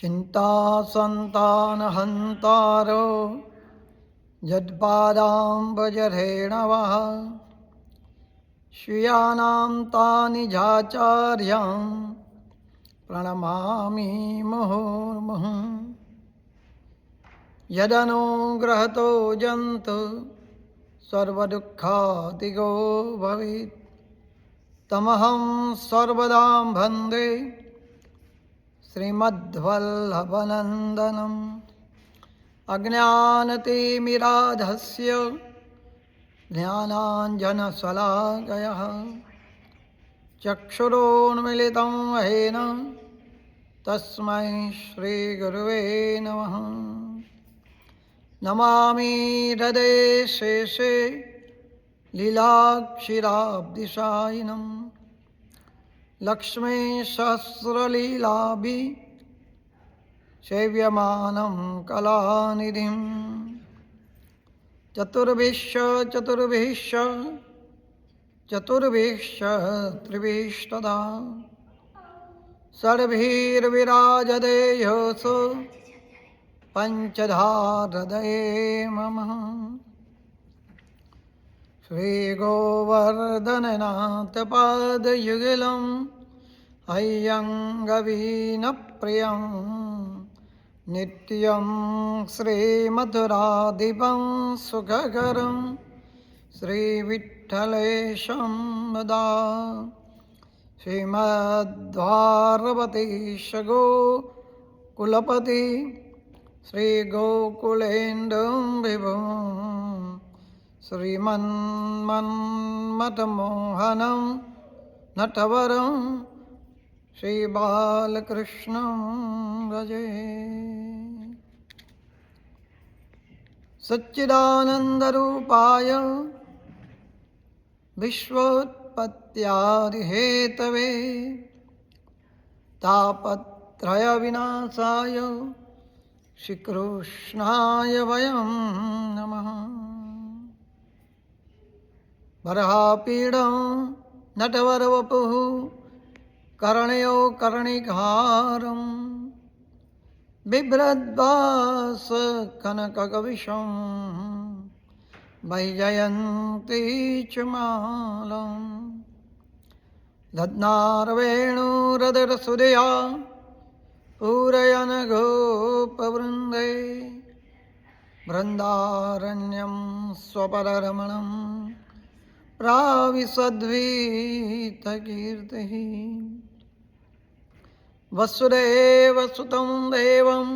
चिन्तासन्तानहन्तारो यत्पादाम्बजरेणवः श्रियाणां तानि जाचार्यां प्रणमामि मुहुर्मुहुः। यदनुग्रहतो जन्तु सर्वदुःखातिगो भवेत् तमहं सर्वदा वन्दे श्रीमद्वल्लभनन्दनम्। अज्ञानतिमिराधस्य ज्ञानाञ्जनशलाकया चक्षुरोन्मिलितं येन तस्मै श्रीगुरुवे नमः। नमामि हृदये शेषे लीलाक्षीराब्धिशायिनं लक्ष्मीसहस्रलीलाभि सेव्यमानं कलानिधिं। चतुर्भिश्च त्रिभिस्तदा षड्भिर्विराजदेयोऽसौ पञ्चधा हृदये मम। श्रीगोवर्धननाथपादयुगलं अय्यङ्गवीनप्रियं नित्यं श्रीमधुराधिपं सुखकरं श्रीविठ्ठलेशं मुदा। श्रीमद्भारवतीशगो कुलपति श्रीगोकुलेन्दुं विभुं श्रीमन्मन्मथमोहनं नटवरं श्रीबालकृष्णं भजे। सच्चिदानन्दरूपाय विश्वोत्पत्त्यादिहेतवे तापत्रयविनाशाय श्रीकृष्णाय वयं नमः। वराहपीडं नटवरवपुः कर्णयो कर्णिकारं बिभ्रद्वासकनकगविषं वैजयन्ती च मालं। दध्नारवेणुरदरसुधया पूरयन् गोपवृन्दे बृन्दारण्यं स्वपररमणं प्राविशद्वीतकीर्तिः। वसुदेवसुतं देवं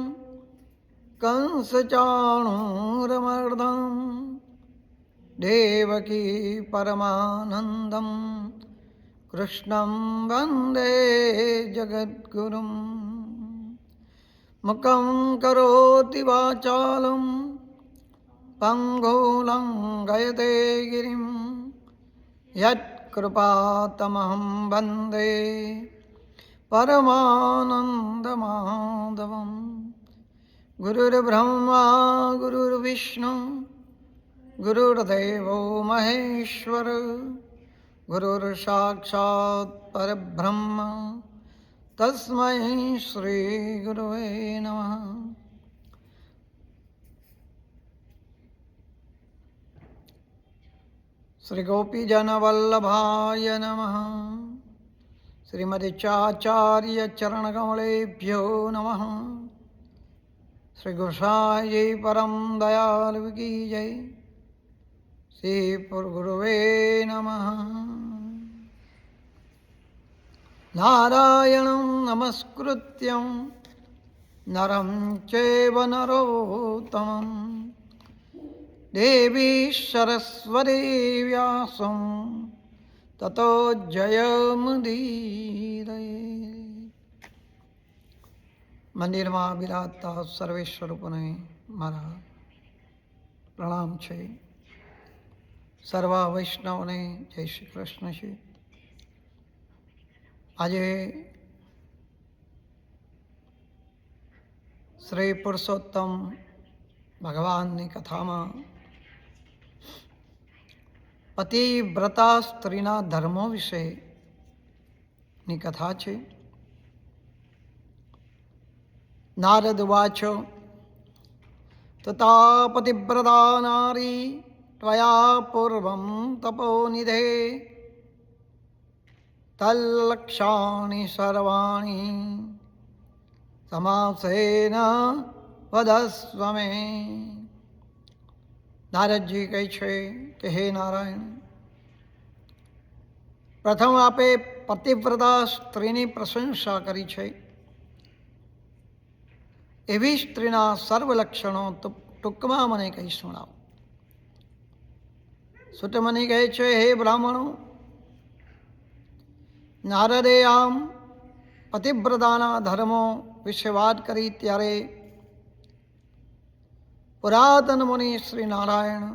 कंसचाणूरमर्दनं देवकी परमानन्दं कृष्णं वन्दे जगद्गुरुं। मुखं करोति वाचालं पङ्गुलं गयते गिरिं यत्कृपातमहं वन्दे परमानन्दमाधवं। गुरुर्ब्रह्मा गुरुर्विष्णु गुरुर्देवो महेश्वर गुरुर्साक्षात् परब्रह्म तस्मै श्रीगुरुवे नमः। श्रीगोपीजनवल्लभाय नमः। श्रीमदाचार्यचरणकमलेभ्यो नमः। श्रीगोसाई परम दयालु की जय। श्रीपुरगुरुवे नमः। नारायणं नमस्कृत्यं नरं चैव नरोत्तमं देवी सरस्वती व्यासं ततो जयमुदीरये। મંદિરમાં બિરાજતા સર્વેશ્વરૂપને મારા પ્રણામ છે. સર્વ વૈષ્ણવને જય શ્રી કૃષ્ણ છે. આજે શ્રી પુરુષોત્તમ ભગવાનની કથામાં પતિવ્રતા સ્ત્રીના ધર્મો વિશેની કથા છે. નારદ વાચ તથા પતિવ્રતા નારી ત્વયા પૂર્વં તપોનિધે તલ્લક્ષાણી સર્વાણી સમાસેન વદસ્વ મે. નારદજી કહે છે કે હે નારાયણ, પ્રથમ આપે પતિવ્રતા સ્ત્રીની પ્રશંસા કરી છે. એવી સ્ત્રીના સર્વ લક્ષણો ટૂંકમાં મને કહી સુણાવો. સુતમુનિ કહે છે, હે બ્રાહ્મણો, નારદે આમ પતિવ્રતાના ધર્મો વિશે વાત કરી ત્યારે પુરાતન મુનિ શ્રી નારાયણ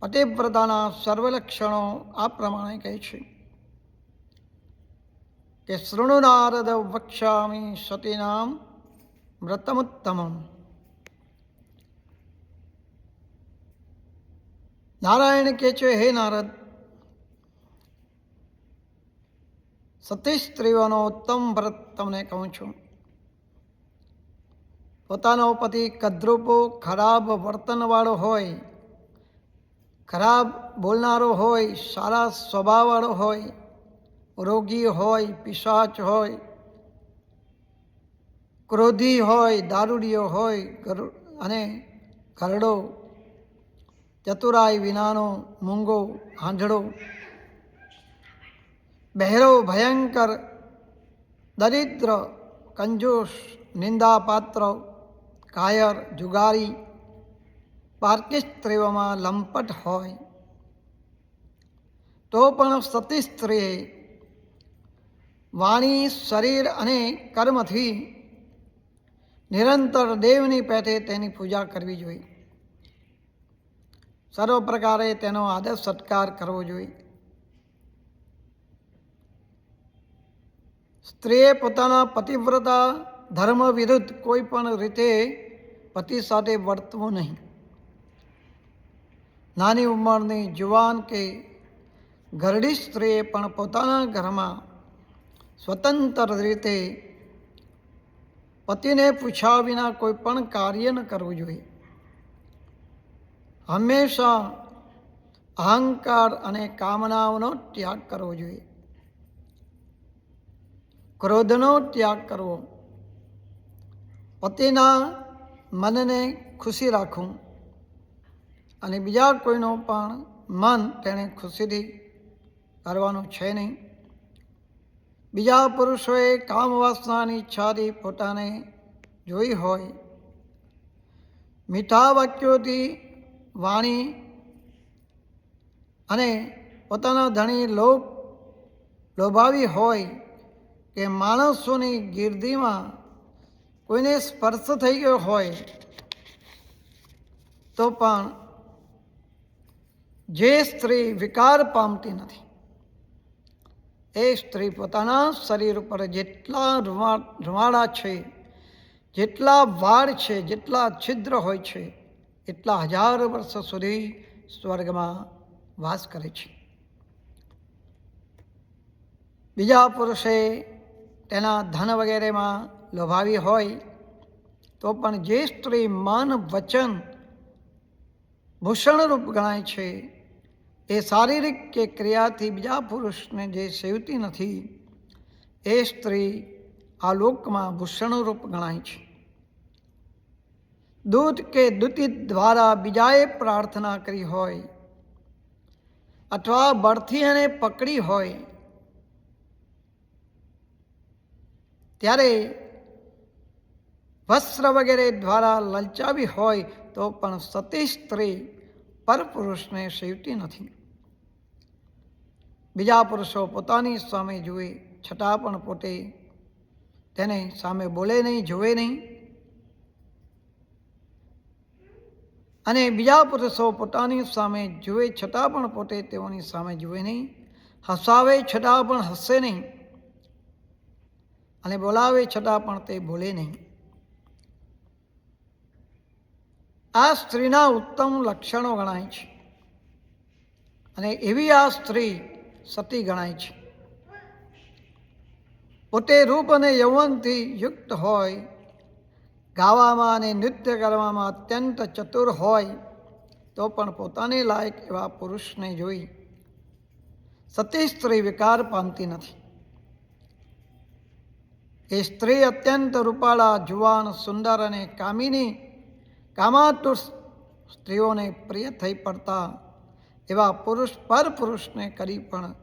પતિવ્રતાના સર્વ લક્ષણો આ પ્રમાણે કહે છે કે શૃણુ નારદ વક્ષ્યામિ સતીનામ વ્રતમુત્તમમ. નારાયણ કહે છે, હે નારદ, સતી સ્ત્રીઓનો ઉત્તમ વ્રત તમને કહું છું. પોતાનો પતિ કદ્રુપો, ખરાબ વર્તનવાળો હોય, ખરાબ બોલનારો હોય, સારા સ્વભાવવાળો હોય, રોગી હોય, પિશાચ હોય, ક્રોધી હોય, દારૂડિયો હોય અને ઘરડો, ચતુરાઈ વિનાનો, મૂંગો, આંધળો, બહેરો, ભયંકર, દરિદ્ર, કંજૂસ, નિંદાપાત્ર, કાયર, જુગારી, પારકી સ્ત્રીઓમાં લંપટ હોય તો પણ સતી સ્ત્રીએ વાણી, શરીર અને કર્મથી નિરંતર દેવની પેઠે તેની પૂજા કરવી જોઈએ. સર્વ પ્રકારે તેનો આદર સત્કાર કરવો જોઈએ. સ્ત્રીએ પોતાના પતિવ્રતા ધર્મ વિરુદ્ધ કોઈ પણ રીતે પતિ સાથે વર્તવું નહીં. નાની ઉંમરની જુવાન કે ઘરડી સ્ત્રીએ પણ પોતાના ઘરમાં સ્વતંત્ર રીતે પતિને પૂછ્યા વિના કોઈ પણ કાર્ય ન કરવું જોઈએ. હંમેશા અહંકાર અને કામનાઓનો ત્યાગ કરવો જોઈએ. ક્રોધનો ત્યાગ કરવો, પતિના મનને ખુશી રાખવું અને બીજા કોઈનો પણ મન તેણે ખુશીથી કરવાનું છે નહીં. બીજા પુરુષોએ કામ વાસનાની ઈચ્છાથી પોતાને જોઈ હોય, મીઠા વાક્યોથી વાણી અને પોતાના ધણી લોભાવી હોય કે માણસોની ગીર્દીમાં કોઈને સ્પર્શ થઈ ગયો હોય તો પણ જે સ્ત્રી વિકાર પામતી નથી એ સ્ત્રી પોતાના શરીર ઉપર જેટલા રૂવાડા છે, જેટલા વાળ છે, જેટલા છિદ્ર હોય છે, એટલા 1000 વર્ષ સુધી સ્વર્ગમાં વાસ કરે છે. બીજા પુરુષે તેના ધન વગેરેમાં લોભાવી હોય તો પણ જે સ્ત્રી મન, વચન ભૂષણરૂપ ગણાય છે, એ શારીરિક કે ક્રિયાથી બીજા પુરુષને જે સેવતી નથી, એ સ્ત્રી આ લોકમાં ભૂષણરૂપ ગણાય છે. દૂત કે દૂતી દ્વારા બીજાએ પ્રાર્થના કરી હોય અથવા બળથી એને પકડી હોય ત્યારે વસ્ત્ર વગેરે દ્વારા લલચાવી હોય તો પણ સતી સ્ત્રી પરપુરુષને સેવતી નથી. બીજા પુરુષો પોતાની સામે જુએ છતાં પણ પોતે તેને સામે બોલે નહીં, જુએ નહીં, અને બીજા પુરુષો પોતાની સામે જુએ છતાં પણ પોતે તેઓની સામે જુએ નહીં, હસાવે છતાં પણ હસે નહીં અને બોલાવે છતાં પણ તે બોલે નહીં. આ સ્ત્રીના ઉત્તમ લક્ષણો ગણાય છે અને એવી આ સ્ત્રી સતી ગણાય છે. પોતે રૂપ અને યૌવનથી યુક્ત હોય, ગાવામાં અને નૃત્ય કરવામાં અત્યંત ચતુર હોય, તો પણ પોતાને લાયક એવા પુરુષને જોઈ સતી સ્ત્રી વિકાર પામતી નથી. એ સ્ત્રી અત્યંત રૂપાળા, જુવાન, સુંદર અને કામાતુર સ્ત્રીઓને પ્રિય થઈ પડતા એવા પુરુષ પર પુરુષને કરી પણ